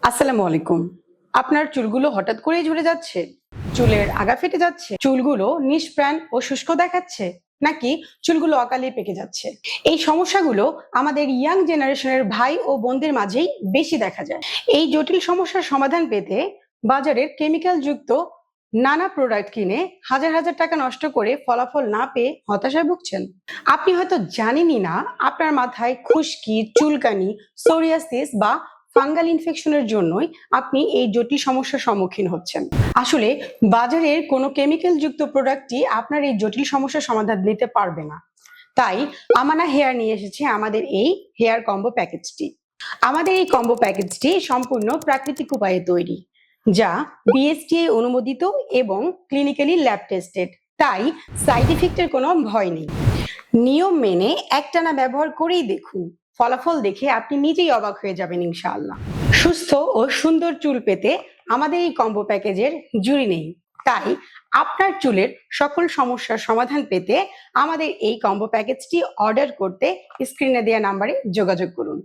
আসসালামু আলাইকুম। আপনার চুলগুলো হঠাৎ করেই ঝরে যাচ্ছে, চুলের আগা ফেটে যাচ্ছে, চুলগুলো নিষ্প্রাণ ও শুষ্ক দেখাচ্ছে, নাকি চুলগুলো অকালে পেকে যাচ্ছে? এই সমস্যাগুলো আমাদের ইয়াং জেনারেশনের ভাই ও বোনদের মাঝেই বেশি দেখা যায়। এই জটিল সমস্যার সমাধান পেতে বাজারের কেমিক্যাল যুক্ত নানা প্রোডাক্ট কিনে হাজার হাজার টাকা নষ্ট করে ফলাফল না পেয়ে হতাশায় ভুগছেন। আপনি হয়তো জানেনই না আপনার মাথায় খুশকি, চুলকানি, সোরিয়াসিস বা ফাঙ্গাল ইনফেকশনের জন্যই আপনি এই জটিল সমস্যার সম্মুখীন হচ্ছেন। আসলে বাজারের কোনো কেমিক্যাল যুক্ত প্রোডাক্টই আপনার এই জটিল সমস্যার সমাধান দিতে পারবে না। তাই আমানা হেয়ার নিয়ে এসেছে আমাদের এই হেয়ার কম্বো প্যাকেজটি। আমাদের এই কম্বো প্যাকেজটি সম্পূর্ণ প্রাকৃতিক উপায়ে তৈরি, যা বিএসটিআই অনুমোদিত এবং ক্লিনিক্যালি ল্যাব টেস্টেড। তাই সাইড ইফেক্টের কোনো ভয় নেই। নিয়ম মেনে একটানা ব্যবহার করেই দেখুন, ফলাফল দেখে আপনি নিজেই অবাক হয়ে যাবেন ইনশাআল্লাহ। সুস্থ ও সুন্দর চুল পেতে আমাদের এই কম্বো প্যাকেজের জুড়ি নেই। তাই আপনার চুলের সকল সমস্যার সমাধান পেতে আমাদের এই কম্বো প্যাকেজটি অর্ডার করতে স্ক্রিনে দেওয়া নাম্বারে যোগাযোগ করুন।